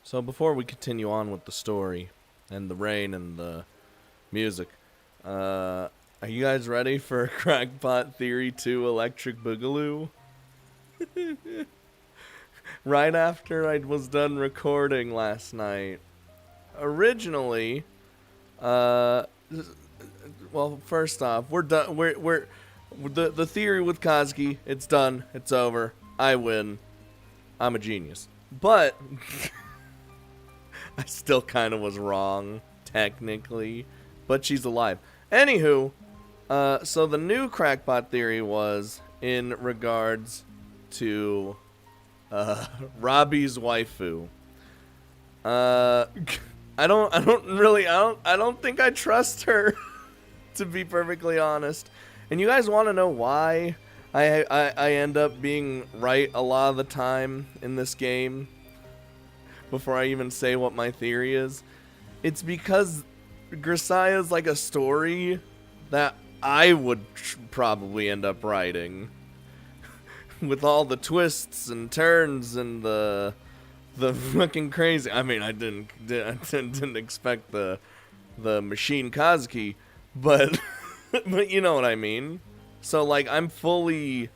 So before we continue on with the story and the rain and the music, are you guys ready for Crackpot Theory 2 Electric Boogaloo? Right after I was done recording last night. Originally, uh, well, first off, we're done. We're the theory with Koski. It's done. It's over. I win. I'm a genius. But I still kind of was wrong, technically. But she's alive. Anywho, so the new crackpot theory was in regards to Robbie's waifu. I don't think I trust her, to be perfectly honest. And you guys want to know why I end up being right a lot of the time in this game? Before I even say what my theory is, it's because Grisaia is like a story that I would probably end up writing, with all the twists and turns and the fucking crazy. I mean, I didn't expect the machine Koski, but but you know what I mean. So like I'm fully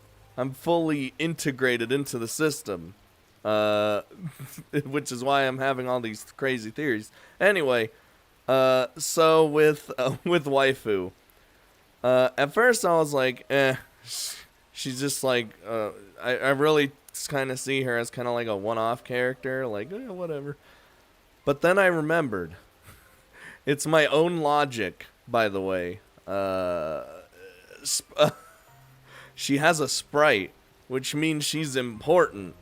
integrated into the system. Which is why I'm having all these crazy theories. Anyway, so with waifu, at first I was like, she's just like, I really kind of see her as kind of like a one-off character, like, whatever. But then I remembered, it's my own logic, by the way. She has a sprite, which means she's important.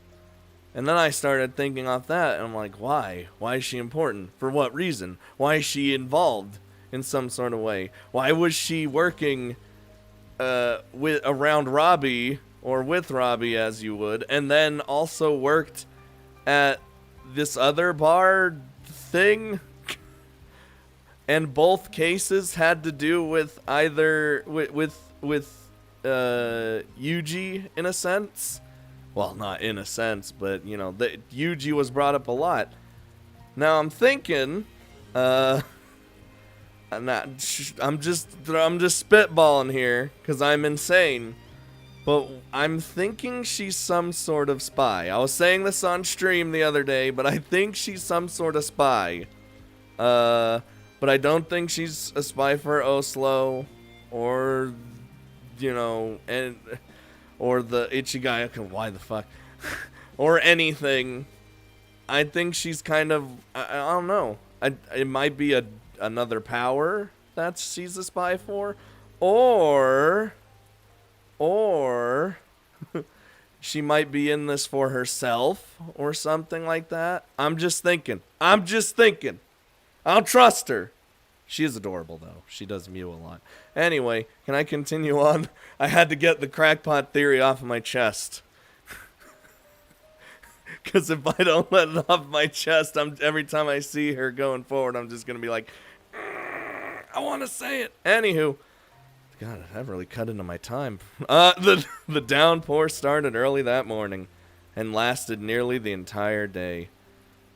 And then I started thinking off that, and I'm like, why? Why is she important? For what reason? Why is she involved in some sort of way? Why was she working around Robbie, or with Robbie as you would, and then also worked at this other bar thing? And both cases had to do with either with Yuji in a sense. Well, not in a sense, but, you know, the Yuji was brought up a lot. Now, I'm thinking, I'm just spitballing here, because I'm insane. But I'm thinking she's some sort of spy. I was saying this on stream the other day, but I think she's some sort of spy. But I don't think she's a spy for Oslo, or, you know, or the Ichigai, why the fuck? Or anything. I think she's kind of, I don't know. It might be another power that she's a spy for. Or she might be in this for herself or something like that. I'm just thinking. I'll trust her. She is adorable, though. She does mew a lot. Anyway, can I continue on? I had to get the crackpot theory off of my chest. Because if I don't let it off my chest, every time I see her going forward, I'm just going to be like, I want to say it. Anywho, God, I've really cut into my time. The downpour started early that morning and lasted nearly the entire day.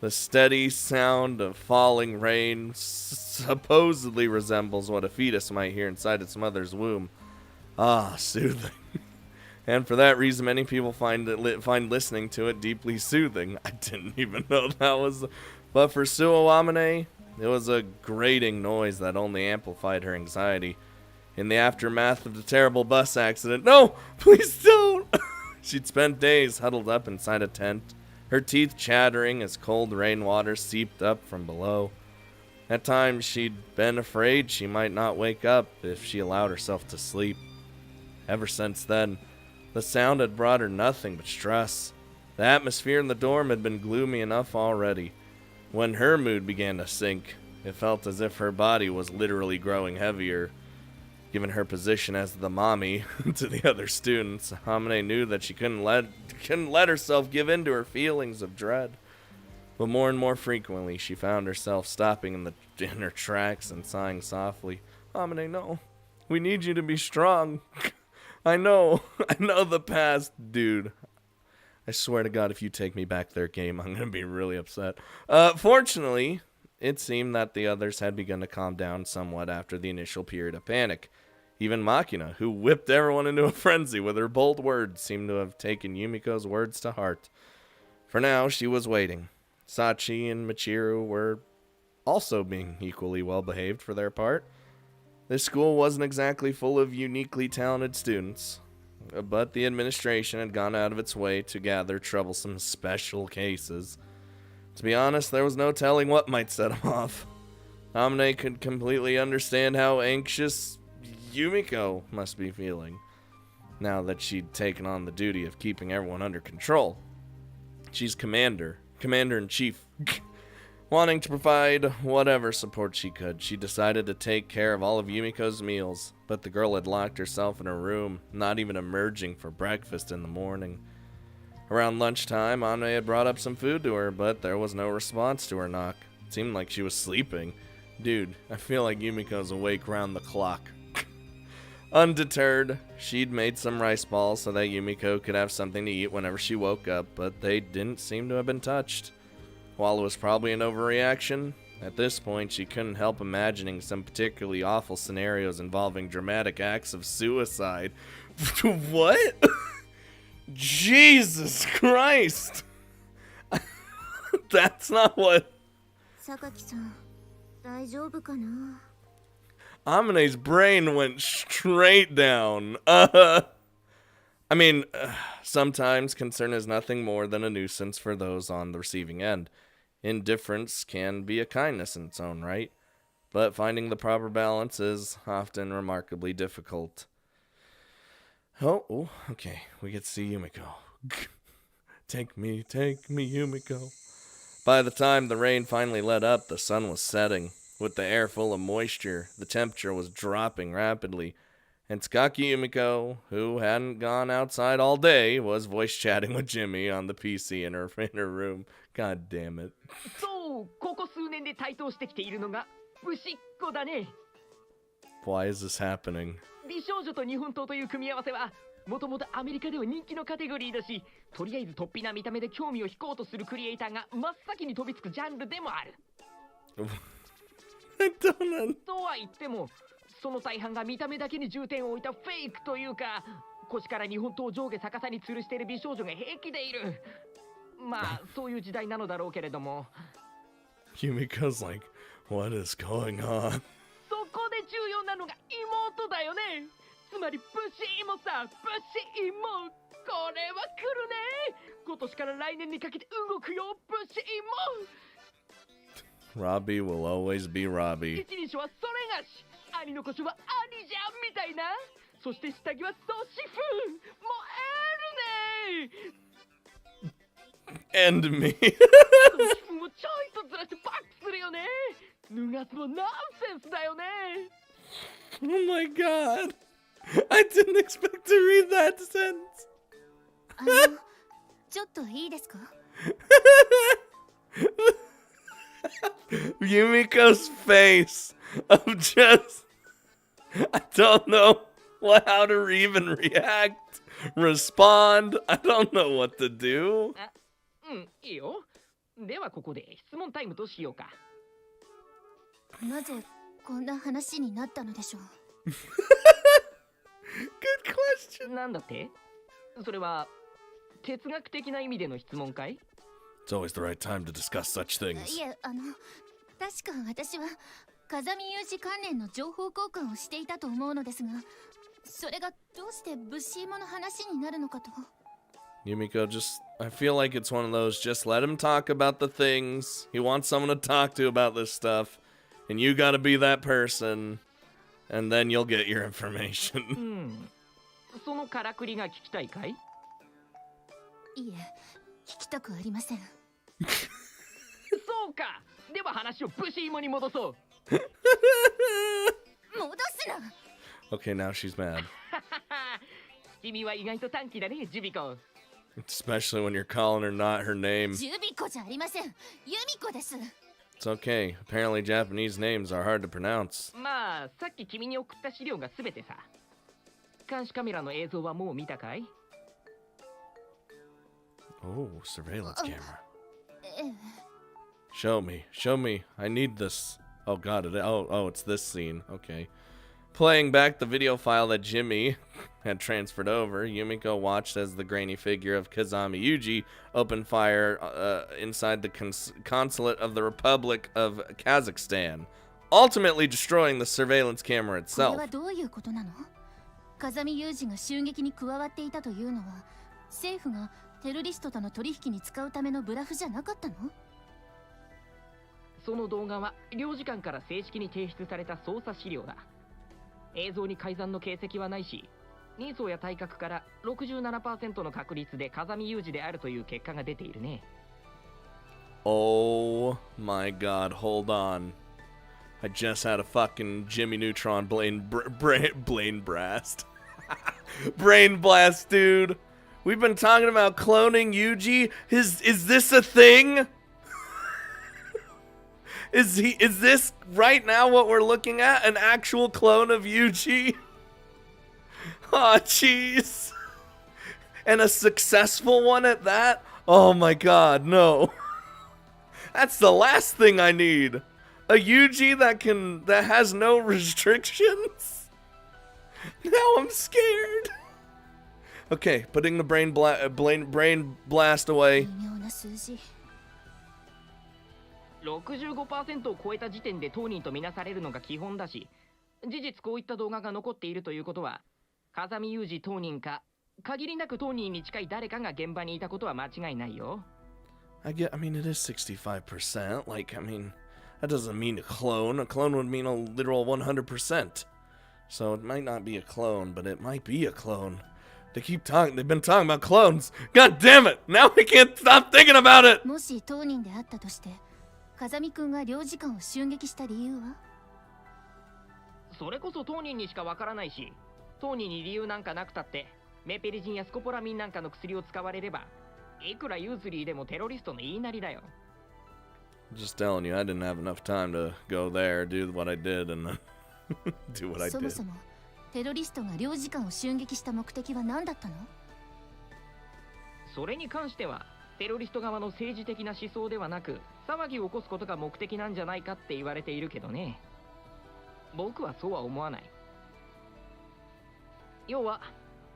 The steady sound of falling rain supposedly resembles what a fetus might hear inside its mother's womb. Ah, soothing. And for that reason, many people find listening to it deeply soothing. I didn't even know that was... But for Suawamane, it was a grating noise that only amplified her anxiety. In the aftermath of the terrible bus accident... No! Please don't! She'd spent days huddled up inside a tent, her teeth chattering as cold rainwater seeped up from below. At times, she'd been afraid she might not wake up if she allowed herself to sleep. Ever since then, the sound had brought her nothing but stress. The atmosphere in the dorm had been gloomy enough already. When her mood began to sink, it felt as if her body was literally growing heavier. Given her position as the mommy to the other students, Hamine knew that she couldn't let herself give in to her feelings of dread. But more and more frequently, she found herself stopping in her tracks and sighing softly. Hamine, no. We need you to be strong. I know the past, dude. I swear to God, if you take me back there, game, I'm going to be really upset. Fortunately, it seemed that the others had begun to calm down somewhat after the initial period of panic. Even Makina, who whipped everyone into a frenzy with her bold words, seemed to have taken Yumiko's words to heart. For now, she was waiting. Sachi and Michiru were also being equally well behaved for their part. This school wasn't exactly full of uniquely talented students, but the administration had gone out of its way to gather troublesome special cases. To be honest, there was no telling what might set them off. Amine could completely understand how anxious Yumiko must be feeling, now that she'd taken on the duty of keeping everyone under control. She's Commander-in-Chief. Wanting to provide whatever support she could, she decided to take care of all of Yumiko's meals, but the girl had locked herself in her room, not even emerging for breakfast in the morning. Around lunchtime, Ame had brought up some food to her, but there was no response to her knock. It seemed like she was sleeping. Dude, I feel like Yumiko's awake round the clock. Undeterred, she'd made some rice balls so that Yumiko could have something to eat whenever she woke up, but they didn't seem to have been touched. While it was probably an overreaction, at this point she couldn't help imagining some particularly awful scenarios involving dramatic acts of suicide. What? Jesus Christ! That's not what... Amine's brain went straight down. I mean, sometimes concern is nothing more than a nuisance for those on the receiving end. Indifference can be a kindness in its own right, but finding the proper balance is often remarkably difficult. Oh, okay, we get to see Yumiko. Take me, Yumiko. By the time the rain finally let up, the sun was setting. With the air full of moisture, the temperature was dropping rapidly, and Tsukaki Yumiko, who hadn't gone outside all day, was voice chatting with Jimmy on the PC in her room. God damn it. Why is this happening? 美少女と日本刀という組み合わせはもともとアメリカでは人気のカテゴリーだし、とりあえず突飛な見た目で興味を引こうとするクリエイターが真っ先に飛びつくジャンルでもある。とは言っても、その大半が見た目だけに重点を置いたフェイクというか、腰から日本刀を上下逆さに吊るしている美少女が平気でいる。まあ、そういう時代なのだろうけれども。Yumiko's like, what is going on? そこで重要なのが妹だよね。つまりブシ妹さ、ブシ妹。これは来るね。今年から来年にかけて動くよ、ブシ妹。Robbie will always be Robbie. 一人称はそれがし、兄の腰は兄じゃんみたいな。そして下着はソシフもえるね。And me. ソシフもちょいとずらしてバックするよね。脱がすのナンセンスだよね。Oh my god. I didn't expect to read that sentence. ちょっといいですか? Yumiko's face of just, I don't know how to even react, respond. I don't know what to do. いいよ。ではここで質問タイムとしようか。なぜこんな話になったのでしょう? Good question. なんだって？それは哲学的な意味での質問かい？ It's always the right time to discuss such things. いえ、確か私は風見有志関連の情報交換をしていたと思うのですが、それがどうして物資もの話になるのかと。Yumiko, I feel like it's one of those, just let him talk about the things. He wants someone to talk to about this stuff, and you gotta be that person, and then you'll get your information. そのからくりが聞きたいかい？いえ、聞きたくありません。そうか。では話をブシイモに戻そう。戻すな。Okay, now she's mad. 君は意外と短気だね、ジュビコ。Especially when you're calling her not her name. ジュビコじゃありません。ユミコです。It's okay. Apparently Japanese names are hard to pronounce. まあ、さっき君に送った資料がすべてさ。監視カメラの映像はもう見たかい？ Oh, surveillance camera. ええ Show me. Show me. I need this. Oh, God. It's this scene. Okay. Playing back the video file that Jimmy had transferred over, Yumiko watched as the grainy figure of Kazami Yuji opened fire inside the consulate of the Republic of Kazakhstan, ultimately destroying the surveillance camera これ itself. はどういうことなの？風見雄二が襲撃に加わっていたというのは政府がテロリストとの取引に使うためのブラフじゃなかったの？その動画は領事館から正式に提出された捜査資料だ。映像に改ざんの形跡はないし、人相や体格から 67% の確率で風見雄二であるという結果が出ているね。Oh my God, hold on. I just had a fucking Jimmy Neutron brain blast. Brain blast, dude. We've been talking about cloning Yuji. Is this a thing? Is this right now what we're looking at? An actual clone of Yuji? Oh, jeez. And a successful one at that? Oh my God, no. That's the last thing I need. A Yuji that has no restrictions? Now I'm scared. Okay, putting the brain blast away. 微妙な数字。65% を超えた時点で当人とみなされるのが基本だし、事実こういった動画が残っているということは、風見雄二当人か限りなく当人に近い誰かが現場にいたことは間違いないよ。I mean, it is 65%. Like, I mean, that doesn't mean a clone. A clone would mean a literal 100%. So it might not be a clone, but it might be a clone. They've been talking about clones. God damn it! Now I can't stop thinking about it! もし当人であったとして、風見くんが領事館を襲撃した理由は？それこそ当人にしかわからないし、当人に理由なんかなくたって、メペリジンやスコポラミンなんかの薬を使われれば、いくらユーズリーでもテロリストの言いなりだよ。Just telling you, I didn't have enough time to go there, do what I did, and then do what I そも did. そもテロリストが領事館を襲撃した目的は何だったの？それに関しては、テロリスト側の政治的な思想ではなく、騒ぎを起こすことが目的なんじゃないかって言われているけどね。僕はそうは思わない。要は、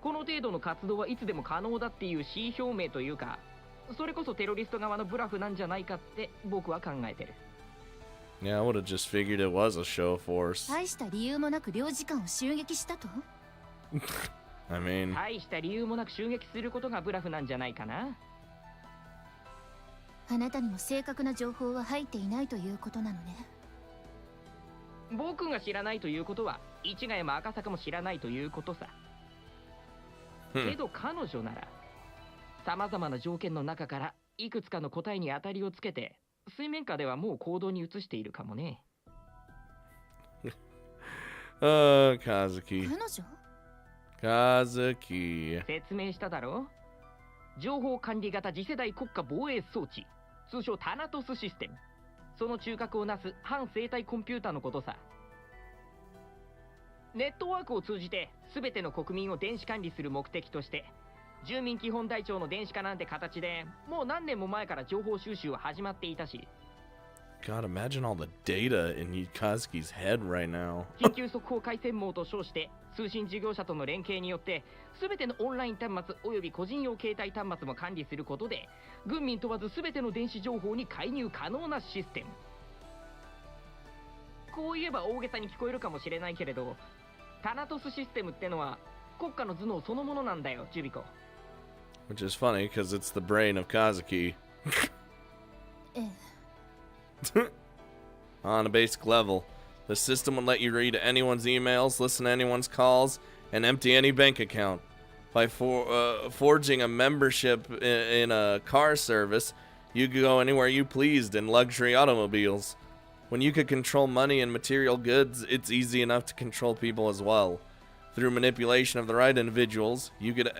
この程度の活動はいつでも可能だっていう恣意表明というか、それこそテロリスト側のブラフなんじゃないかって僕は考えてる。Yeah, I would have just figured it was a show force. 大した理由もなく領事館を襲撃したと？ I mean... 大した理由もなく襲撃することがブラフなんじゃないかな。あなたにも正確な情報は入っていないということなのね。僕が知らないということは、市ヶ谷も赤坂も知らないということさ。けど彼女なら、様々な条件の中からいくつかの答えに当たりをつけて、水面下ではもう行動に移しているかもね。Kazuki. 彼女？ Kazuki. 説明しただろ？情報管理型次世代国家防衛装置、通称タナトスシステム。その中核をなす反生体コンピューターのことさ。ネットワークを通じて全ての国民を電子管理する目的として、住民基本台帳の電子化なんて形でもう何年も前から情報収集は始まっていたし。God, imagine all the data in Kazuki's head right now. 緊急速報回線網と称して通信事業者との連携によって全てのオンライン端末および個人用携帯端末も管理することで、軍民問わず全ての電子情報に介入可能なシステム。こう言えば大げさに聞こえるかもしれないけれど、タナトスシステムってのは国家の頭脳そのものなんだよ、ジュビコ。 Which is funny because it's the brain of Kazuki. ええ。 On a basic level, the system would let you read anyone's emails, listen to anyone's calls, and empty any bank account. By forging a membership in a car service, you could go anywhere you pleased in luxury automobiles. When you could control money and material goods, it's easy enough to control people as well. Through manipulation of the right individuals, you could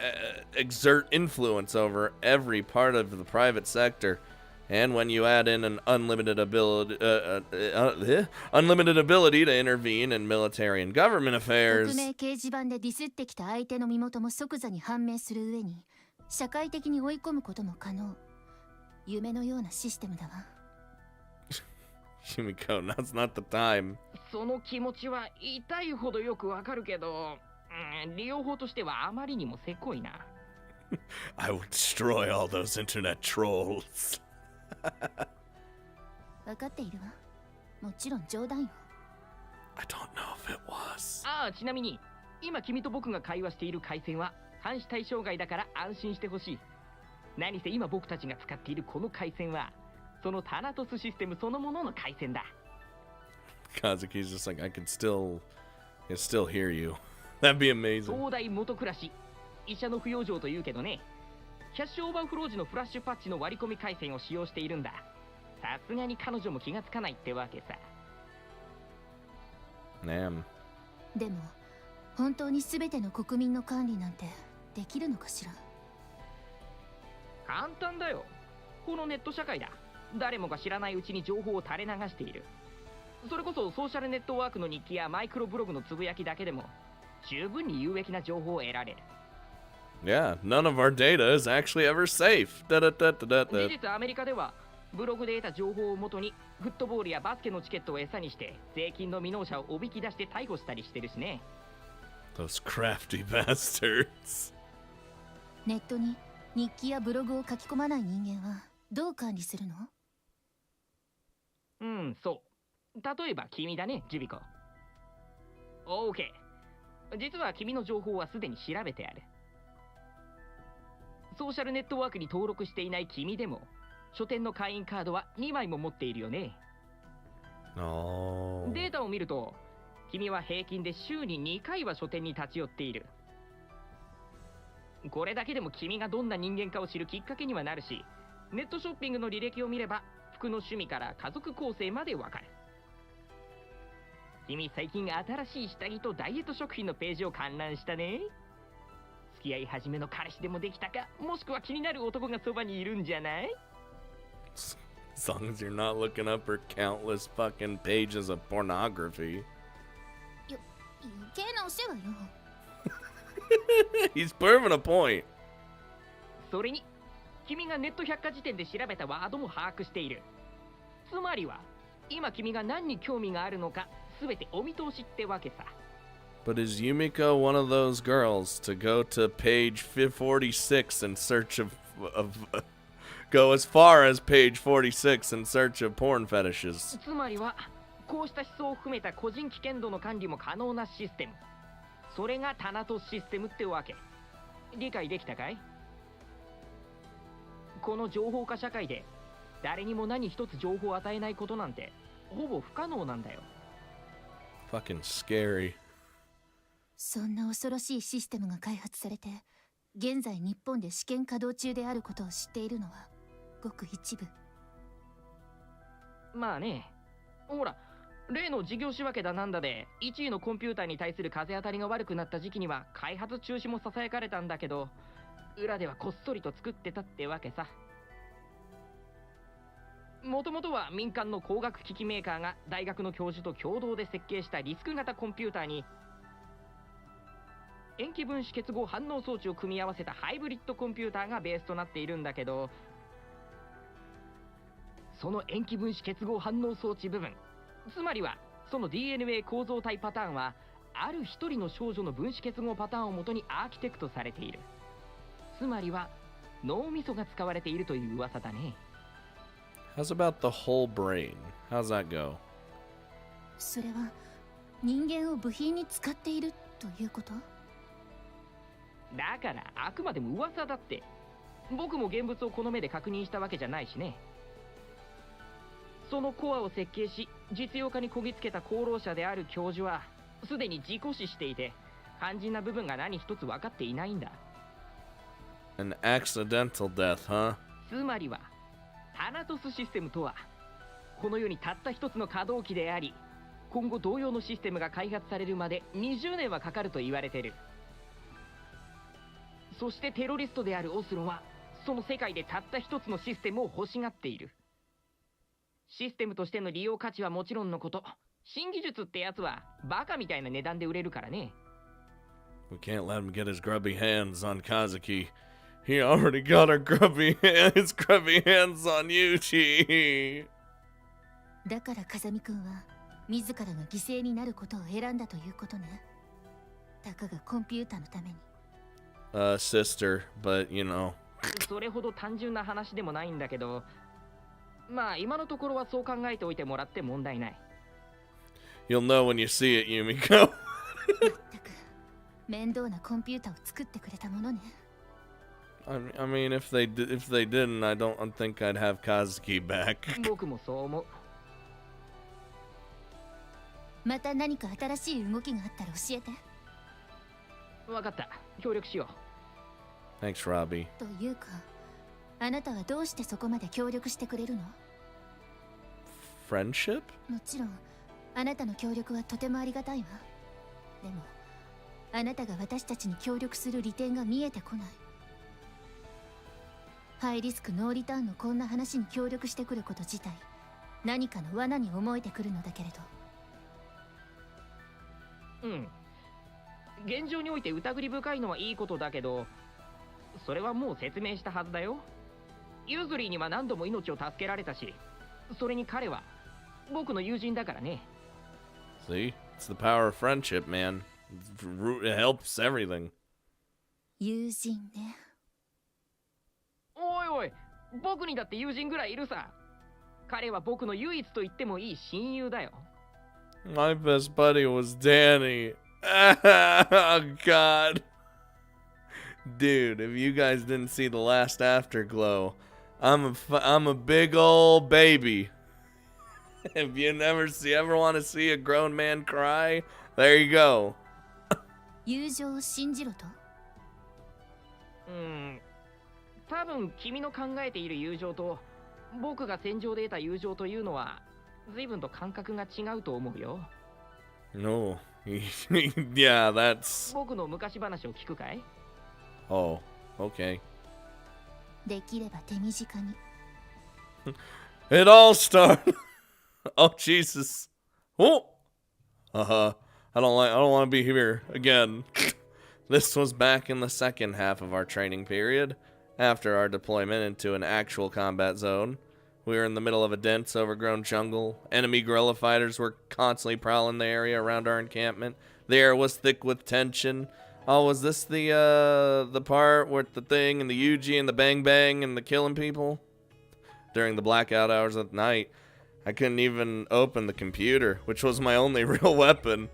exert influence over every part of the private sector. And when you add in an unlimited ability to intervene in military and government affairs. 匿名掲示板でディスってきた相手の身元も即座に判明する上に、社会的に追い込むことも可能。夢のようなシステムだわ。Yumiko, now's not the time. その気持ちは痛いほどよくわかるけど、利用法としてはあまりにもせこいな。I will destroy all those internet trolls. 分かっているわ。もちろん冗談よ。I don't know if it was. ああ、ちなみに今君と僕が会話している回線は監視対象外だから安心してほしい。何せ今僕たちが使っているこの回線はそのタナトスシステムそのものの回線だ。Kazuki's just like, I can still hear you. That'd be amazing. 東大元暮らし、医者の不養生というけどね、キャッシュオーバーフロー時のフラッシュパッチの割り込み回線を使用しているんだ。さすがに彼女も気がつかないってわけさ。Damn. でも本当に全ての国民の管理なんてできるのかしら。簡単だよ。このネット社会だ。誰もが知らないうちに情報を垂れ流している。それこそソーシャルネットワークの日記やマイクロブログのつぶやきだけでも十分に有益な情報を得られる。Yeah, none of our data is actually ever safe. 事実アメリカではブログで得た情報をもとにフットボールやバスケのチケットを餌にして税金の未納者をおびき出して逮捕したりしてるしね。Those crafty bastards. ネットに日記やブログを書き込まない人間はどう管理するの？そう。例えば君だね、ジュビコ。OK。実は君の情報はすでに調べてある。ソーシャルネットワークに登録していない君でも書店の会員カードは2枚も持っているよね。Oh. データを見ると君は平均で週に2回は書店に立ち寄っている。これだけでも君がどんな人間かを知るきっかけにはなるし、ネットショッピングの履歴を見れば服の趣味から家族構成までわかる。君最近新しい下着とダイエット食品のページを観覧したね。付き合い始めの彼氏でもできたか、もしくは気になる男がそばにいるんじゃない？ As long as you're not looking up her countless fucking pages of pornography. 余計なお世話よ。He's proving a point. それに君がネット百科事典で調べたワードも把握している。つまりは今君が何に興味があるのか全てお見通しってわけさ。But is Yumiko one of those girls to go to page 46 in search of go as far as page 46 in search of porn fetishes? つまりはこうした思想を含めた個人危険度の管理も可能なシステム。それがタナトスシステムってわけ。理解できたかい？この情報化社会で誰にも何一つ情報を与えないことなんてほぼ不可能なんだよ。Fucking scary. そんな恐ろしいシステムが開発されて現在日本で試験稼働中であることを知っているのはごく一部。まあね、ほら例の事業仕分けだなんだで1位のコンピューターに対する風当たりが悪くなった時期には開発中止もささやかれたんだけど、裏ではこっそりと作ってたってわけさ。もともとは民間の光学機器メーカーが大学の教授と共同で設計したリスク型コンピューターに塩基分子結合反応装置を組み合わせたハイブリッドコンピューターがベースとなっているんだけど、その塩基分子結合反応装置部分、つまりはその DNA 構造体パターンはある一人の少女の分子結合パターンをもとにアーキテクトされている。つまりは脳みそが使われているという噂だね。How's about the whole brain? How's that go? それは人間を部品に使っているということ？だからあくまでも噂だって。僕も現物をこの目で確認したわけじゃないしね。そのコアを設計し実用化にこぎつけた功労者である教授はすでに自己死していて、肝心な部分が何一つ分かっていないんだ。An accidental death, huh? つまりはタナトスシステムとはこの世にたった一つの可動機であり、今後同様のシステムが開発されるまで20年はかかると言われている。そしてテロリストであるオスロはその世界でたった一つのシステムを欲しがっている。システムとしての利用価値はもちろんのこと、新技術ってやつはバカみたいな値段で売れるからね。We can't let him get his grubby hands on Kazuki He already got his grubby hands on Yuji. だから風見くんは自らが犠牲になることを選んだということね。たかがコンピューターのために。Sister, but you know. それほど単純な話でもないんだけど、まあ今のところはそう考えておいてもらって問題ない。You'll know when you see it, Yumiko. まったく面倒なコンピューターを作ってくれたものね。I mean, if they didn't, I don't think I'd have Kazuki back. 僕もそう思う。また何か新しい動きがあったら教えて。わかった。協力しよう。Thanks, Robbie. というか、あなたはどうしてそこまで協力してくれるの？ Friendship? もちろん、あなたの協力はとてもありがたいわ。でも、あなたが私たちに協力する利点が見えてこない。ハイリスクノーリターンのこんな話に協力してくること自体、何かの罠に思えてくるのだけれど。うん。現状において疑り深いのはいいことだけど、それはもう説明したはずだよ。ユーズリーには何度も命を助けられたし、それに彼は僕の友人だからね。See? It's the power of friendship, man. It helps everything. 友人ね。おいおい、僕にだって友人ぐらいいるさ。彼は僕の唯一と言ってもいい親友だよ。My best buddy was Danny. Oh, God. Dude, if you guys didn't see the last afterglow, I'm a big old baby. If you ever want to see a grown man cry, there you go. 友情を信じろと？多分君の考えている友情と僕が戦場で得た友情というのは随分と感覚が違うと思うよ。No. Yeah, that's... 僕の昔話を聞くかい？ Oh, okay. できれば手短に。It all started... Oh, Jesus. Oh! I don't want to be here again. This was back in the second half of our training period, after our deployment into an actual combat zone. We were in the middle of a dense, overgrown jungle. Enemy guerrilla fighters were constantly prowling the area around our encampment. The air was thick with tension. Oh, was this the part with the thing and the Yuji and the bang bang and the killing people? During the blackout hours of the night, I couldn't even open the computer, which was my only real weapon.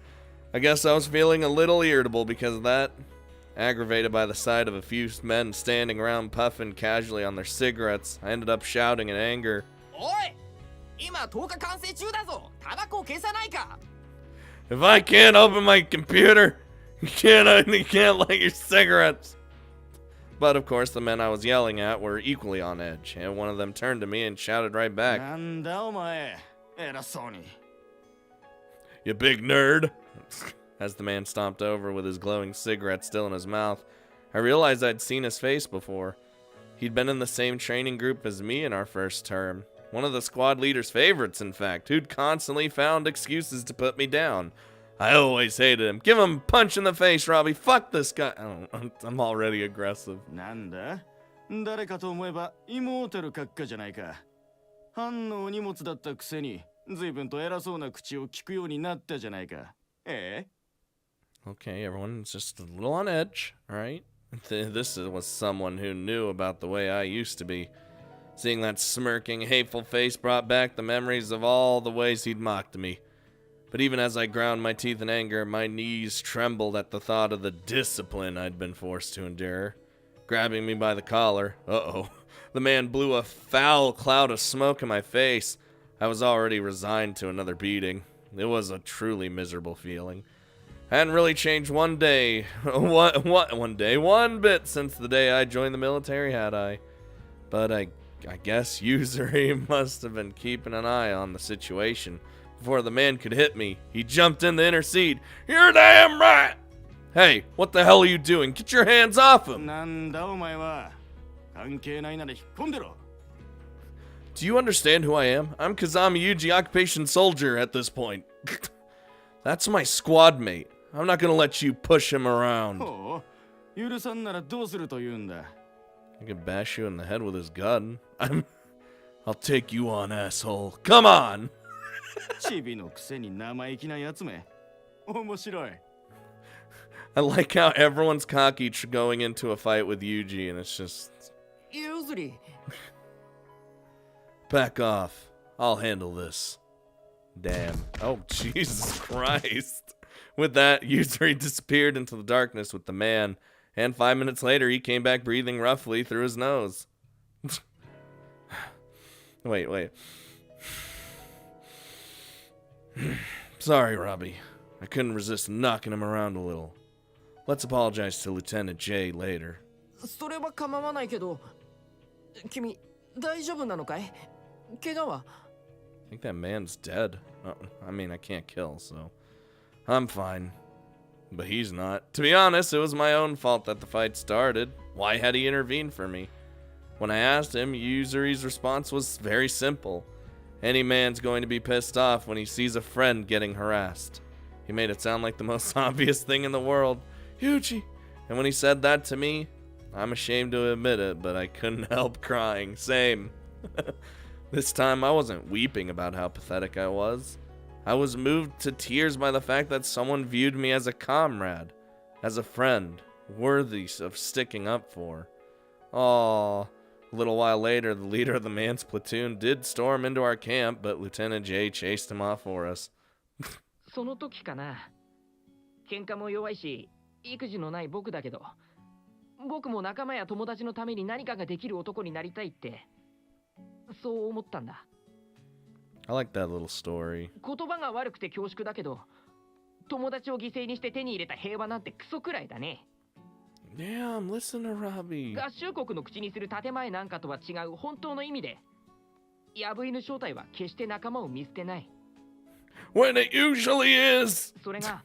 I guess I was feeling a little irritable because of that. Aggravated by the sight of a few men standing around puffing casually on their cigarettes, I ended up shouting in anger. If I can't open my computer, you can't light your cigarettes. But of course, the men I was yelling at were equally on edge, and one of them turned to me and shouted right back. You big nerd. As the man stomped over with his glowing cigarette still in his mouth, I realized I'd seen his face before. He'd been in the same training group as me in our first term. One of the squad leader's favorites, in fact, who'd constantly found excuses to put me down. I always hated him. Give him a punch in the face, Robbie. Fuck this guy. I'm already aggressive. なんだ？誰かと思えばイモーテル閣下じゃないか。藩のお荷物だったくせに随分と偉そうな口を聞くようになったじゃないか。ええ？ Okay, everyone's just a little on edge, alright? This was someone who knew about the way I used to be. Seeing that smirking, hateful face brought back the memories of all the ways he'd mocked me. But even as I ground my teeth in anger, my knees trembled at the thought of the discipline I'd been forced to endure. Grabbing me by the collar, the man blew a foul cloud of smoke in my face. I was already resigned to another beating. It was a truly miserable feeling. I hadn't really changed one bit since the day I joined the military, had I? But I guess Yuzuri must have been keeping an eye on the situation. Before the man could hit me, he jumped in to intercede. You're damn right! Hey, what the hell are you doing? Get your hands off him! なんだお前は。関係ないなら引っ込んでろ。Do you understand who I am? I'm Kazami Yuji, occupation soldier at this point. That's my squad mate. I'm not gonna let you push him around. ほう、許さんならどうすると言うんだ。I could bash you in the head with his gun. I'll take you on, asshole. Come on! チビのくせに生意気なやつめ。面白い。I like how everyone's cocky going into a fight with Yuji, and it's just... ゆずり Back off. I'll handle this. Damn. Oh, Jesus Christ. With that, Yuzuri disappeared into the darkness with the man, and 5 minutes later, he came back breathing roughly through his nose. Wait. Sorry, Robbie. I couldn't resist knocking him around a little. Let's apologize to Lieutenant J later. それは構わないけど君大丈夫なのかい怪我は I think that man's dead. I mean, I can't kill, so I'm fine. But he's not. To be honest, it was my own fault that the fight started. Why had he intervened for me? When I asked him, Yuzuri's response was very simple. Any man's going to be pissed off when he sees a friend getting harassed. He made it sound like the most obvious thing in the world. Yuji! And when he said that to me, I'm ashamed to admit it, but I couldn't help crying. Same. This time, I wasn't weeping about how pathetic I was. I was moved to tears by the fact that someone viewed me as a comrade, as a friend, worthy of sticking up for. Aww. A little while later, the leader of the man's platoon did storm into our camp, but Lieutenant J chased him off for us. その時かな喧嘩も弱いし育児のない僕だけど僕も仲間や友達のために何かができる男になりたいってそう思ったんだ I like that little story. 言葉が悪くて恐縮だけど友達を犠牲にして手に入れた平和なんてクソくらいだね Damn, listen to Robbie. 合衆国の口にする建前なんかとは違う本当の意味でヤブ犬正体は決して仲間を見捨てない When it usually is! それが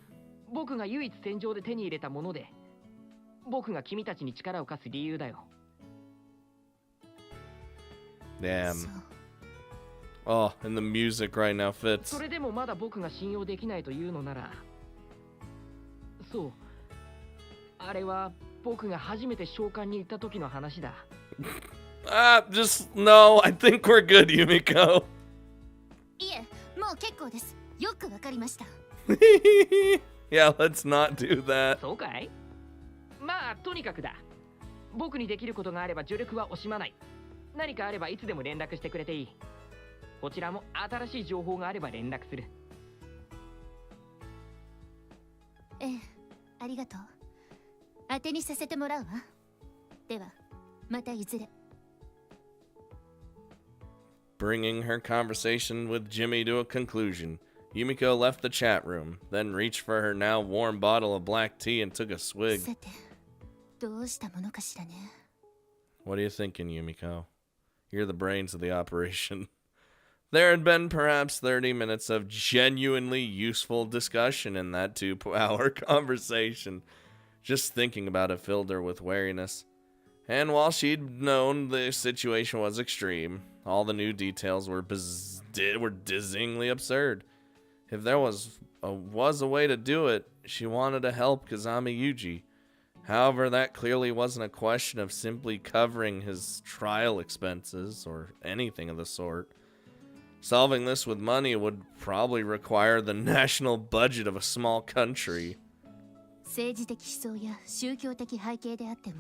僕が唯一戦場で手に入れたもので僕が君たちに力を貸す理由だよ Damn. Oh, and the music right now fits. それでもまだ僕が信用できないというのならそうあれは僕が初めて召喚に行った時の話だ Just, no, I think we're good, Yumiko. いえ、もう結構です。よくわかりました。Yeah, let's not do that. そうかいまあ、とにかくだ僕にできることがあれば助力は惜しまない何かあればいつでも連絡してくれていいこちらも新しい情報があれば連絡するええ、ありがとう。当てにさせてもらうわ。では、またいずれ。Bringing her conversation with Jimmy to a conclusion, Yumiko left the chat room, then reached for her now warm bottle of black tea and took a swig. さて、どうしたものかしらね。What are you thinking, Yumiko? You're the brains of the operation. There had been perhaps 30 minutes of genuinely useful discussion in that 2-hour conversation. Just thinking about it filled her with wariness. And while she'd known the situation was extreme, all the new details were dizzyingly absurd. If there was a way to do it, she wanted to help Kazami Yuji. However, that clearly wasn't a question of simply covering his trial expenses or anything of the sort. Solving this with money would probably require the national budget of a small country. 政治的思想や宗教的背景であっても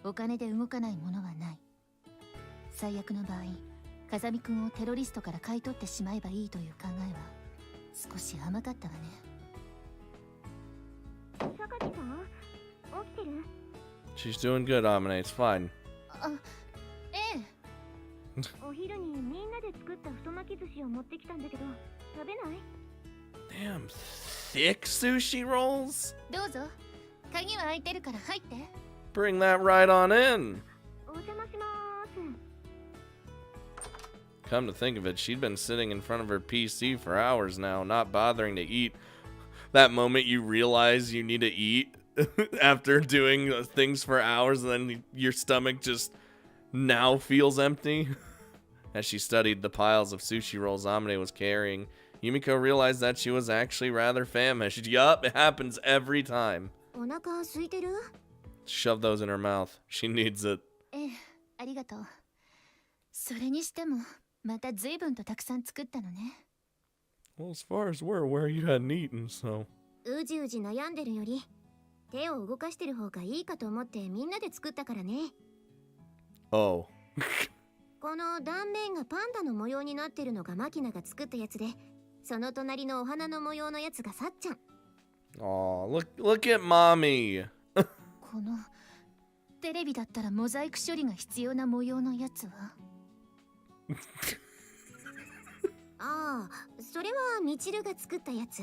お金で動かないものはない最悪の場合風見くんをテロリストから買い取ってしまえばいいという考えは少し甘かったわね榊さん起きてる She's doing good, Amine. It's fine. あ、ええお昼にみんなで作った太巻き寿司を持ってきたんだけど食べない Damn, thick sushi rolls? どうぞ鍵は開いてるから入って Bring that right on in. お邪魔します Come to think of it, she'd been sitting in front of her PC for hours now, not bothering to eat. That moment you realize you need to eat after doing things for hours, and then your stomach just now feels empty. As she studied the piles of sushi rolls Amine was carrying, Yumiko realized that she was actually rather famished. Yup, it happens every time. お腹空いてる Shove those in her mouth. She needs it. ええありがとう。それにしてもまた随分とたくさん作ったのね。 Well, as far as we're aware, you hadn't eaten, so. うじうじ悩んでるより手を動かしてる方がいいかと思ってみんなで作ったからね。 Oh. この断面がパンダの模様になってるのがマキナが作ったやつで、その隣のお花の模様のやつがさっちゃん。 Oh, look at mommy. このテレビだったらモザイク処理が必要な模様のやつは。ああ、それはミチルが作ったやつ。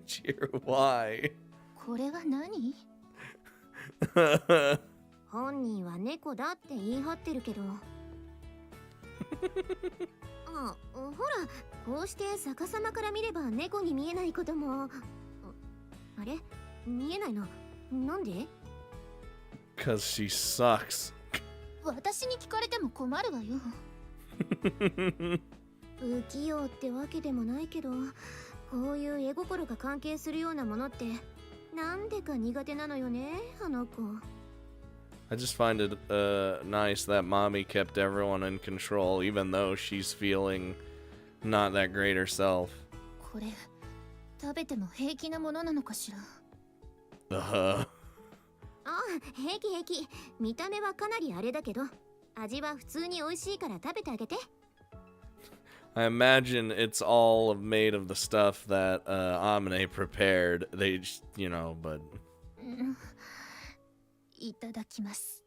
Cheer, why? これは何？本人は猫だって言い張ってるけど。あ、ほら、こうして逆さまから見れば猫に見えないことも。あれ、見えないの？なんで？ Cause she sucks. 私に聞かれても困るわよ。不器用ってわけでもないけど、こういう絵心が関係するようなものってなんでか苦手なのよね、あの子。 I just find it nice that mommy kept everyone in control, even though she's feeling not that great herself. これ食べても平気なものなのかしら。あ、平気平気。見た目はかなりあれだけど、味は普通に美味しいから食べてあげて。 I imagine it's all made of the stuff that Amine prepared. They just, but いただきます。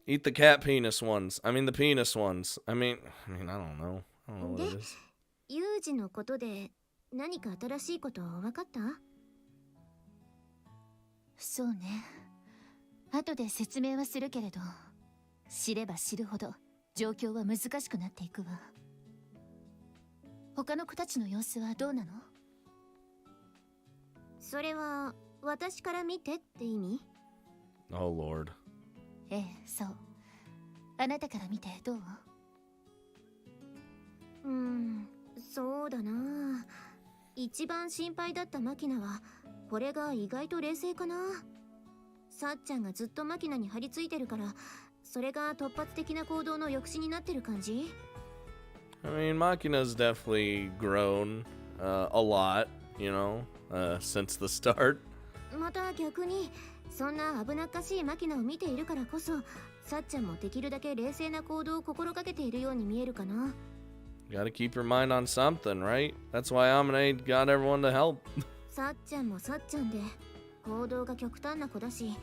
eat the cat penis ones. I mean the penis ones. I mean, I don't know. I don't know what it is. ユージのことで何か新しいこと分かった？そうね。後で説明はするけれど、知れば知るほど状況は難しくなっていくわ。他の子たちの様子はどうなの？それは私から見てって意味？ Oh Lord. ええ、そう。あなたから見てどう？そうだな。一番心配だったマキナはこれが意外と冷静かな。さっちゃんがずっとマキナに張り付いてるから、それが突発的な行動の抑止になってる感じ。 I mean, Machina's definitely grown a lot, since the start. また逆にそんな危なっかしいマキナを見ているからこそ、さっちゃんもできるだけ冷静な行動を心がけているように見えるかな。 Gotta keep your mind on something, right? That's why Amine got everyone to help. さっちゃんもさっちゃんで行動が極端な子だし、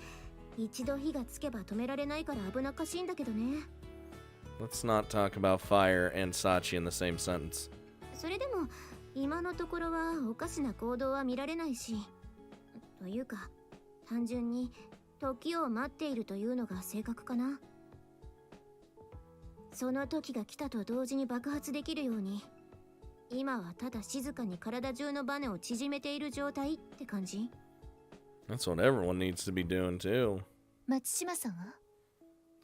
一度火がつけば止められないから危なっかしいんだけどね。 Let's not talk about fire and Sachi in the same sentence. それでも今のところはおかしな行動は見られないし、というか単純に時を待っているというのが正確かな。その時が来たと同時に爆発できるように、今はただ静かに体中のバネを縮めている状態って感じ。 That's what everyone needs to be doing too. 松島さんは？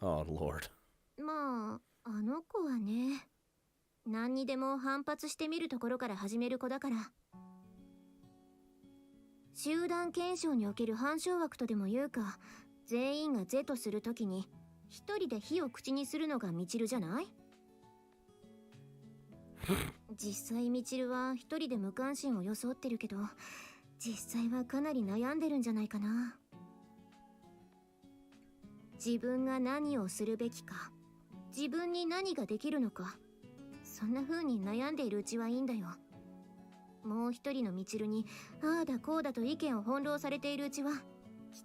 Oh Lord. まあ、あの子はね、何にでも反発してみるところから始める子だから。集団検証における反証枠とでも言うか、全員が是とするときに一人で火を口にするのがミチルじゃない？実際ミチルは一人で無関心を装ってるけど、実際はかなり悩んでるんじゃないかな。自分が何をするべきか、自分に何ができるのか、そんな風に悩んでいるうちはいいんだよ。もう一人のミチルにああだこうだと意見を翻弄されているうちは、きっ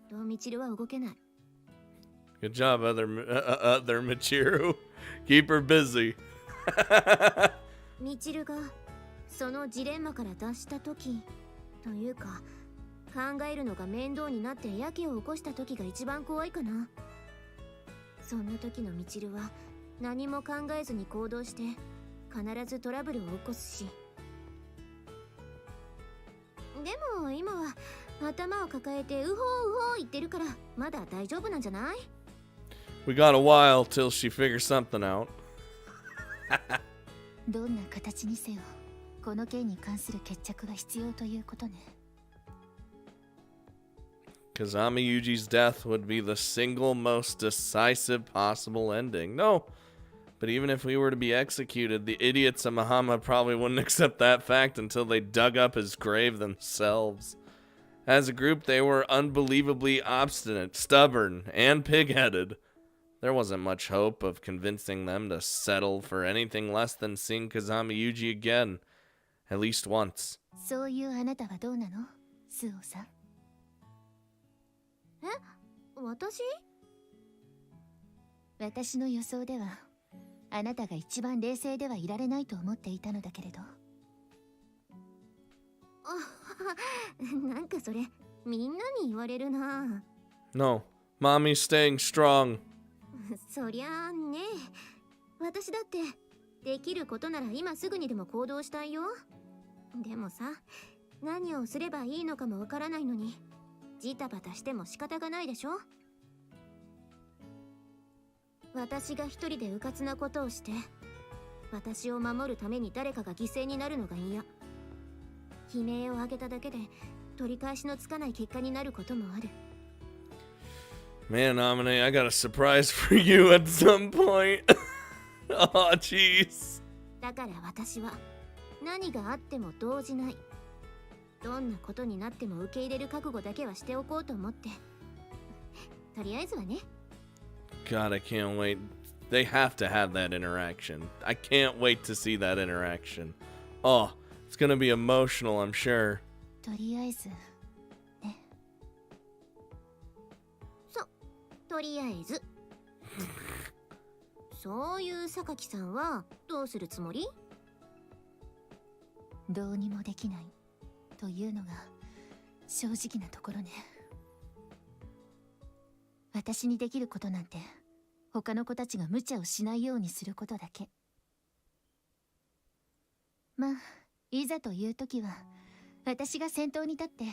とミチルは動けない。 Good job, other Michiru. Keep her busy. ミチルがそのジレンマから脱した時というか、考えるのが面倒になってやけを起こした時が一番怖いかな。そんな時のミチルは何も考えずに行動して必ずトラブルを起こすし、でも今は頭を抱えてウホウホ言ってるからまだ大丈夫なんじゃない？ We got a while till she figures something out. どんな形にせよ、この件に関する決着は必要ということね。Kazami Yuji's death would be the single most decisive possible ending. No, but even if we were to be executed, the idiots of Mahama probably wouldn't accept that fact until they dug up his grave themselves. As a group, they were unbelievably obstinate, stubborn, and pig-headed. There wasn't much hope of convincing them to settle for anything less than seeing Kazami Yuji again, at least once. そういうあなたはどうなの、スオさん。え、私？私の予想では、あなたが一番冷静ではいられないと思っていたのだけれど。なんかそれみんなに言われるな。No, Mommy's staying strong. そりゃあね、私だってできることなら今すぐにでも行動したいよ。でもさ、何をすればいいのかもわからないのにジタバタしても仕方がないでしょ。私が一人で迂闊なことをして私を守るために誰かが犠牲になるのが嫌。悲鳴を上げただけで取り返しのつかない結果になることもある。Man, Amine, I got a surprise for you at some point. Oh, jeez. だから私は何があっても動じない。どんなことになっても受け入れる覚悟だけはしておこうと思って。とりあえずはね。God, I can't wait. They have to have that interaction. I can't wait to see that interaction. Oh, it's gonna be emotional, I'm sure. とりあえず、ね。とりあえず。そういう榊さんはどうするつもり？どうにもできないというのが正直なところね。私にできることなんて他の子たちが無茶をしないようにすることだけ。まあいざという時は私が先頭に立って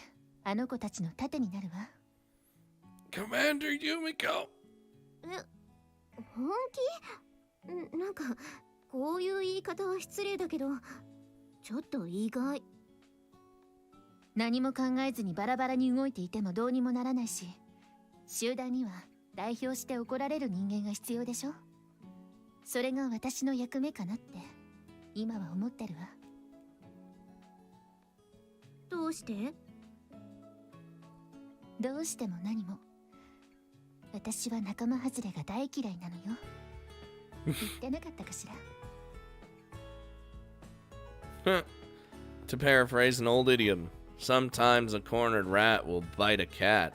あの子たちの盾になるわ。 Commander Yumiko! 本気？なんかこういう言い方は失礼だけどちょっと意外。何も考えずにバラバラに動いていてもどうにもならないし、集団には代表して怒られる人間が必要でしょ。それが私の役目かなって今は思ってるわ。どうして？どうしても何も。私は仲間外れが大嫌いなのよ。言ってなかったかしら。To paraphrase an old idiom, sometimes a cornered rat will bite a cat.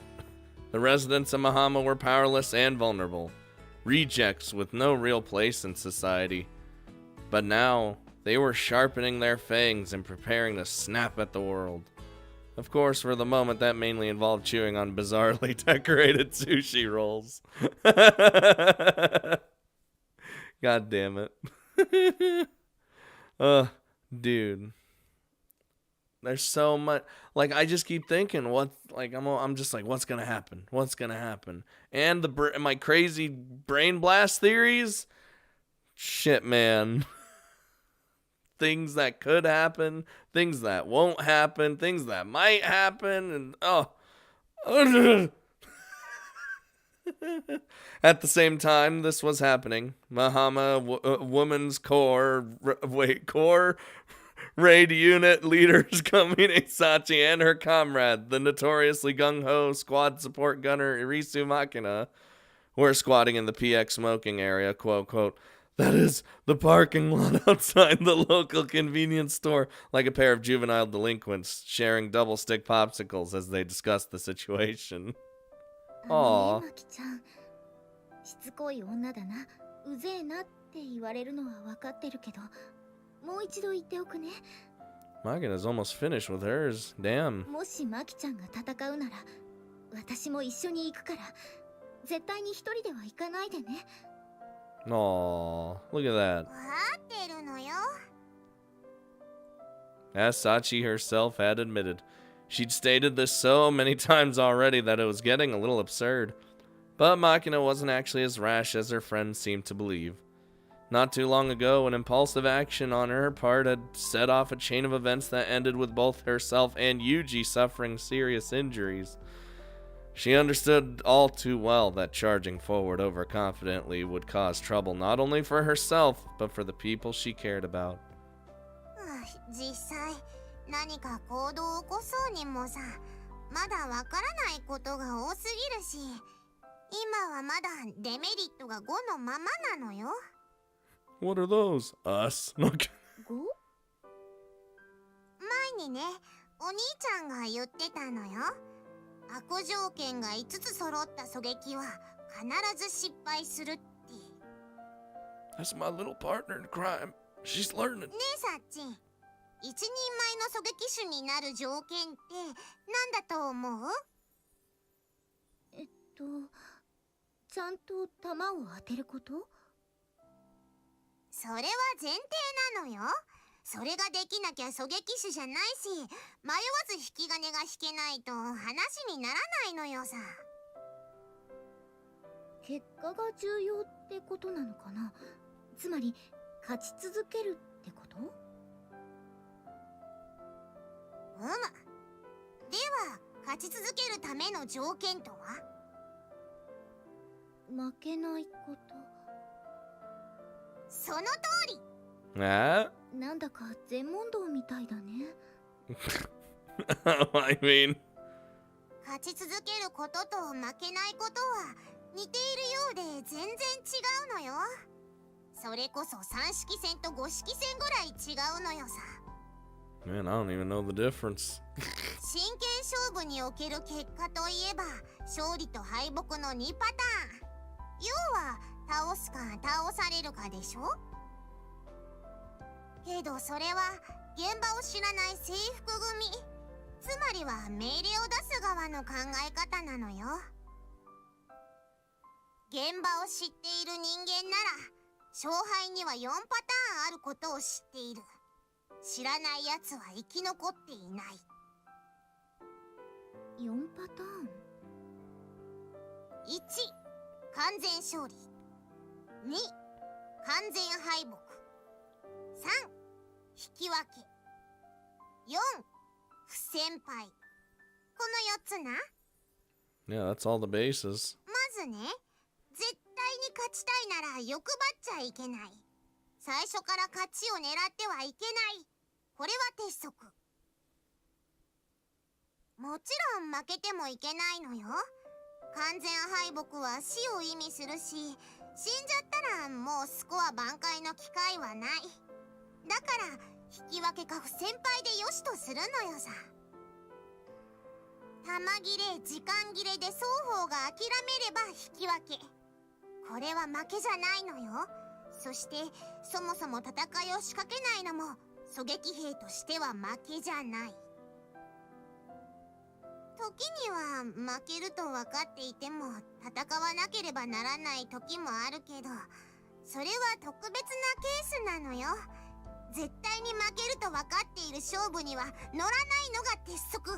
The residents of Mahama were powerless and vulnerable, rejects with no real place in society. But now, they were sharpening their fangs and preparing to snap at the world. Of course, for the moment, that mainly involved chewing on bizarrely decorated sushi rolls. God damn it. Dude. There's so much, like, I just keep thinking, what, like, I'm just like, what's gonna happen? What's gonna happen? And my crazy brain blast theories? Shit, man. Things that could happen, things that won't happen, things that might happen, and, At the same time this was happening, Mahama Women's Corps raid unit leaders Kamine Sachi and her comrade, the notoriously gung-ho squad support gunner Irisu Makina, were squatting in the PX smoking area, quote, that is, the parking lot outside the local convenience store, like a pair of juvenile delinquents sharing double-stick popsicles as they discussed the situation. Aww. しつこい女だな、うぜえなって言われるのは分かってるけど、もう一度言っておくね。Makina's almost finished with hers. Damn. もしマキちゃんが戦うなら、私も一緒に行くから、絶対に一人では行かないでね。Aww, look at that. 分かってるのよ。 As Sachi herself had admitted, she'd stated this so many times already that it was getting a little absurd. But Makina wasn't actually as rash as her friends seemed to believe. Not too long ago, an impulsive action on her part had set off a chain of events that ended with both herself and Yuji suffering serious injuries. She understood all too well that charging forward overconfidently would cause trouble not only for herself, but for the people she cared about. 実際何か行動を起こそうにもさ、まだわからないことが多すぎるし、今はまだデメリットが5のままなのよ。What are those? Us? 5? 前にね、お兄ちゃんが言ってたのよ。悪条件が5つ揃った狙撃は必ず失敗するって。That's my little partner in crime. She's learning. ねえさっち、一人前の狙撃手になる条件って何だと思う？ちゃんと弾を当てること？それは前提なのよ。それができなきゃ狙撃手じゃないし、迷わず引き金が引けないと話にならないのよさ。結果が重要ってことなのかな。つまり勝ち続けるってこと？では勝ち続けるための条件とは？負けないこと。その通り。なんだか全問答みたいだね。I mean... 勝ち続けることと負けないことは似ているようで全然違うのよ。それこそ3式戦と5式戦ぐらい違うのよさ。Man, I don't even know the difference. 真剣勝負における結果といえば勝利と敗北の2パターン。要は倒すか倒されるかでしょ。けどそれは現場を知らない制服組、つまりは命令を出す側の考え方なのよ。現場を知っている人間なら勝敗には4パターンあることを知っている。知らないやつは生き残っていない。4パターン。1、完全勝利。2、完全敗北。3、引き分け。4、不戦敗。この4つな。Yeah, that's all the bases. まずね、絶対に勝ちたいなら欲張っちゃいけない。最初から勝ちを狙ってはいけない。これは鉄則。もちろん負けてもいけないのよ。完全敗北は死を意味するし、死んじゃったらもうスコア挽回の機会はない。だから引き分けか不戦敗でよしとするのよさ。弾切れ、時間切れで双方が諦めれば引き分け。これは負けじゃないのよ。そしてそもそも戦いを仕掛けないのも狙撃兵としては負けじゃない。時には負けると分かっていても戦わなければならない時もあるけど、それは特別なケースなのよ。絶対に負けると分かっている勝負には乗らないのが鉄則。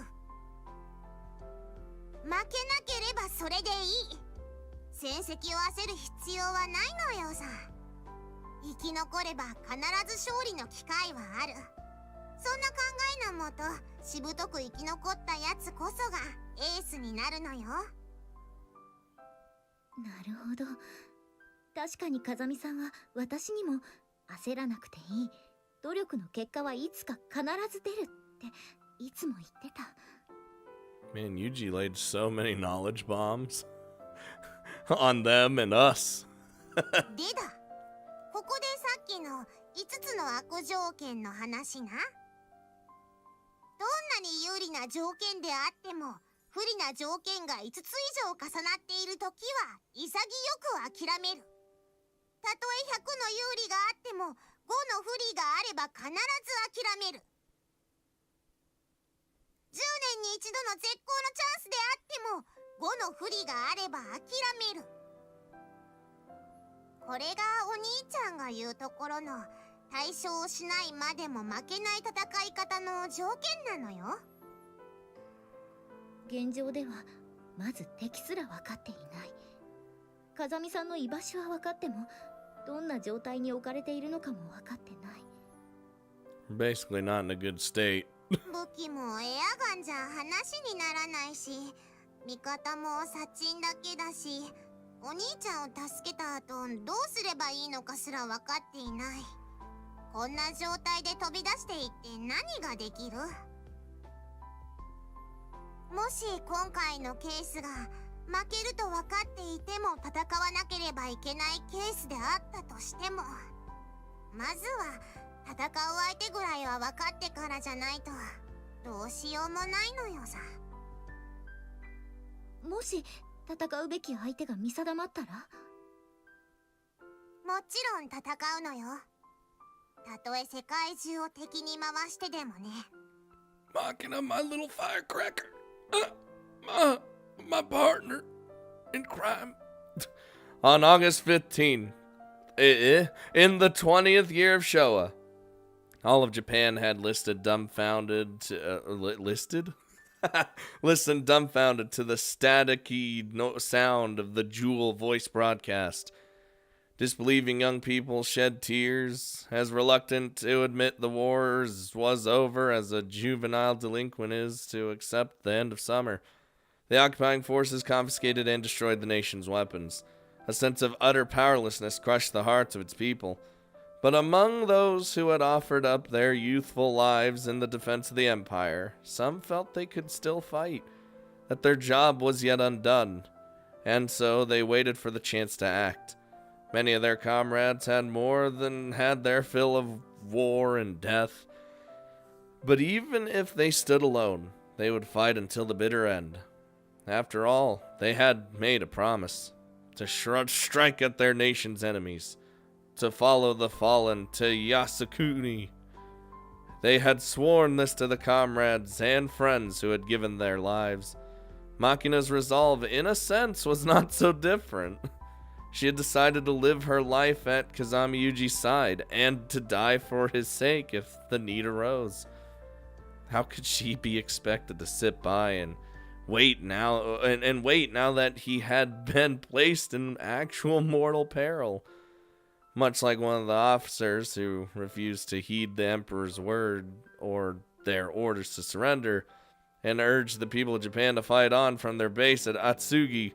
負けなければそれでいい。戦績を焦る必要はないのよさ。生き残れば必ず勝利の機会はある。そんな考えのもと、しぶとく生き残ったやつこそがエースになるのよ。なるほど。確かに風見さんは私にも焦らなくていい、努力の結果はいつか必ず出るっていつも言ってた。Man, Yuji laid so many knowledge bombs on them and us. でだ、ここでさっきの5つの悪条件の話な。どんなに有利な条件であっても不利な条件が5つ以上重なっているときは潔く諦める。たとえ100の有利があっても5の不利があれば必ず諦める。10年に一度の絶好のチャンスであっても5の不利があれば諦める。これがお兄ちゃんが言うところの対処をしないまでも負けない戦い方の条件なのよ。現状ではまず敵すら分かっていない。風見さんの居場所は分かってもどんな状態に置かれているのかも分かってない。 Basically not in a good state. 武器もエアガンじゃ話にならないし、味方もサチンだけだし、お兄ちゃんを助けた後どうすればいいのかすら分かっていない。こんな状態で飛び出していって何ができる？もし今回のケースが負けると分かっていても戦わなければいけないケースであったとしても、まずは戦う相手ぐらいは分かってからじゃないとどうしようもないのよさ。もし戦うべき相手が見定まったら？もちろん戦うのよ。たとえ世界中を敵に回してでもね。 Machina, my little firecracker. My partner in crime. On August 15th, in the 20th year of Showa, all of Japan had listened dumbfounded to the staticky sound of the Jewel voice broadcast. Disbelieving young people shed tears, as reluctant to admit the war was over as a juvenile delinquent is to accept the end of summer. The occupying forces confiscated and destroyed the nation's weapons. A sense of utter powerlessness crushed the hearts of its people. But among those who had offered up their youthful lives in the defense of the empire, some felt they could still fight, that their job was yet undone, and so they waited for the chance to act. Many of their comrades had more than had their fill of war and death, but even if they stood alone, they would fight until the bitter end. After all, they had made a promise to strike at their nation's enemies, to follow the fallen to Yasukuni. They had sworn this to the comrades and friends who had given their lives. Machina's resolve, in a sense, was not so different. She had decided to live her life at Kazami Yuji's side, and to die for his sake if the need arose. How could she be expected to sit by and wait now that he had been placed in actual mortal peril? Much like one of the officers who refused to heed the emperor's word or their orders to surrender, and urged the people of Japan to fight on from their base at Atsugi,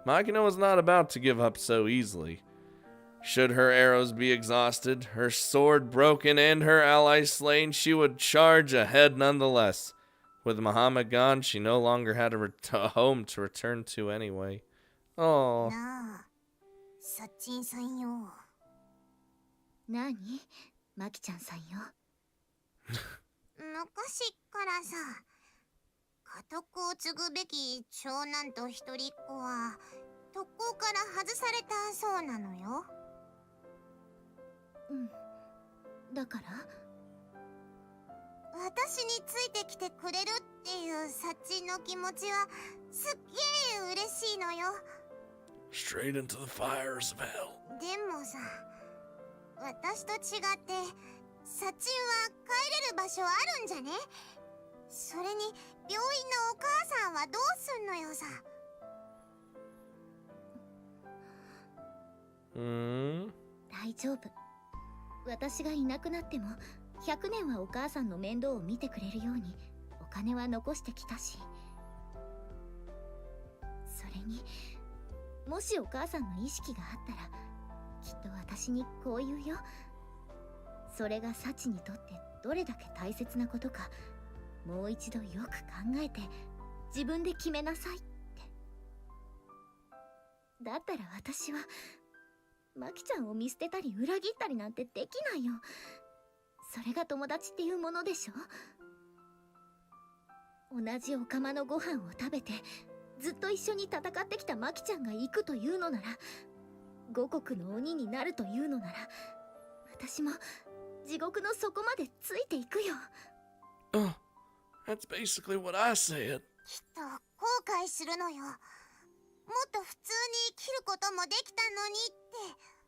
Machina was not about to give up so easily. Should her arrows be exhausted, her sword broken, and her allies slain, she would charge ahead nonetheless. With Muhammad gone, she no longer had a home to return to anyway. Oh. なあ、サチンさんよ。なに？マキちゃんさんよ。昔からさ、家督を継ぐべき長男と一人っ子は特攻から外されたそうなのよ。うん。だから？私についてきてくれるっていうサチンの気持ちはすっげえ嬉しいのよ。Straight into the fires of hell. でもさ、私と違ってサチンは帰れる場所あるんじゃね？それに病院のお母さんはどうすんのよさ。大丈夫。私がいなくなっても100年はお母さんの面倒を見てくれるようにお金は残してきたし、それにもしお母さんの意識があったらきっと私にこう言うよ。それがサチにとってどれだけ大切なことかもう一度よく考えて自分で決めなさいって。だったら私はマキちゃんを見捨てたり裏切ったりなんてできないよ。それが友達っていうものでしょ。同じお釜のご飯を食べてずっと一緒に戦ってきたマキちゃんが行くというのなら、五国の鬼になるというのなら、私も地獄の底までついていくよ。That's basically what I said. きっと後悔するのよ。もっと普通に生きることもできたのにって。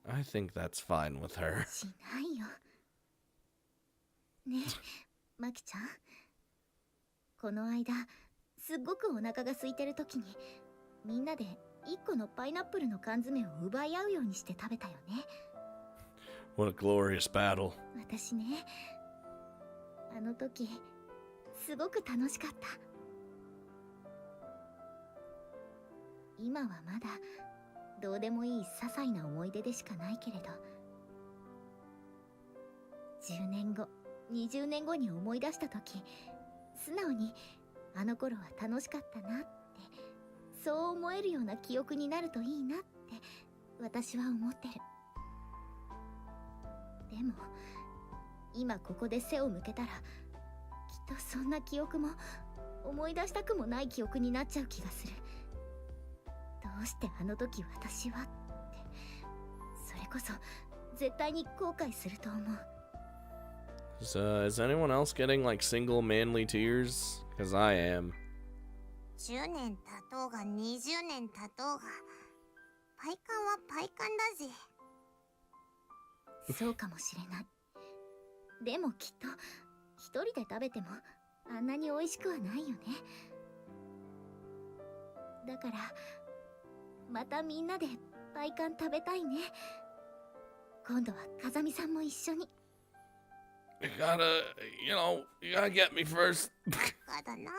I think that's fine with her. しないよ。ねえ、マキちゃん。この間、すっごくお腹が空いてる時に、みんなで1個のパイナップルの缶詰を奪い合うようにして食べたよね。What a glorious battle. 私ね、あの時、すごく楽しかった。今はまだどうでもいい些細な思い出でしかないけれど、10年後20年後に思い出した時、素直にあの頃は楽しかったなってそう思えるような記憶になるといいなって私は思ってる。でも今ここで背を向けたら、きっとそんな記憶も思い出したくもない記憶になっちゃう気がする。どうしてあの時私はって、それこそ絶対に後悔すると思う。Is anyone else getting like single manly tears? Because I am. 10年経とうが20年経とうが、パイカンはパイカンだぜ。そうかもしれない。でもきっと一人で食べてもあんなに美味しくはないよね。だからまたみんなでパイカン食べたいね。今度は風見さんも一緒に。You gotta get me first. バカだな、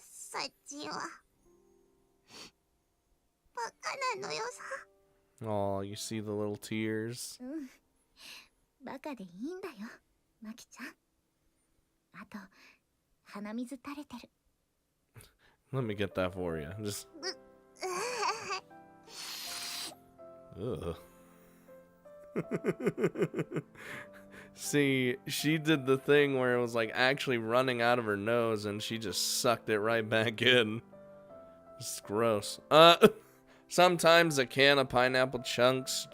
サッチは。バカなのよさ。Oh, you see the little tears? うん。バカでいいんだよ、マキちゃん。あと、鼻水垂れてる。Let me get that for you. Just. Ugh. See, she did the thing where it was like actually running out of her nose and she just sucked it right back in. It's gross. Sometimes a can of pineapple chunks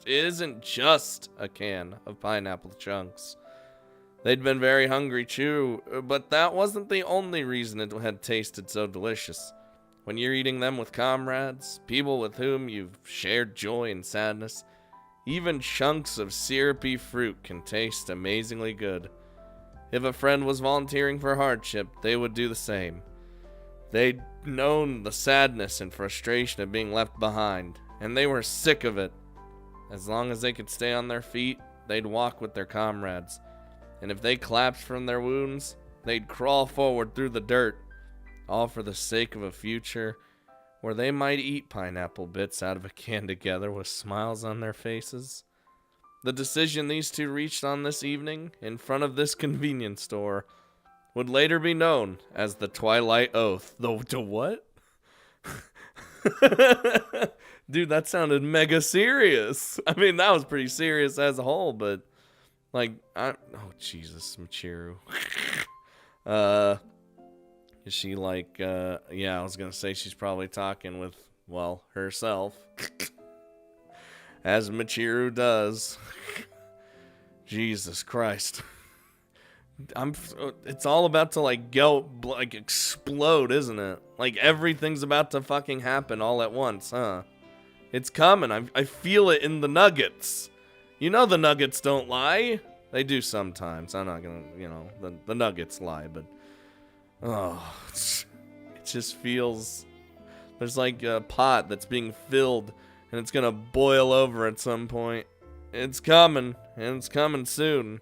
isn't just a can of pineapple chunks. They'd been very hungry too, but that wasn't the only reason it had tasted so delicious. When you're eating them with comrades, people with whom you've shared joy and sadness, even chunks of syrupy fruit can taste amazingly good. If a friend was volunteering for hardship, they would do the same. They'd known the sadness and frustration of being left behind, and they were sick of it. As long as they could stay on their feet, they'd walk with their comrades. And if they collapsed from their wounds, they'd crawl forward through the dirt, all for the sake of a future where they might eat pineapple bits out of a can together with smiles on their faces. The decision these two reached on this evening, in front of this convenience store, would later be known as the Twilight Oath. The what? Dude, that sounded mega serious. I mean, that was pretty serious as a whole, but like, oh Jesus, Michiru. Is she like, yeah, I was gonna say she's probably talking with, well, herself. As Michiru does. Jesus Christ. It's all about to like go, like explode, isn't it? Like everything's about to fucking happen all at once, huh? It's coming. I feel it in the nuggets. You know the nuggets don't lie. They do sometimes. I'm not gonna, the nuggets lie, but oh, it just feels there's like a pot that's being filled and it's gonna boil over at some point. It's coming, and it's coming soon.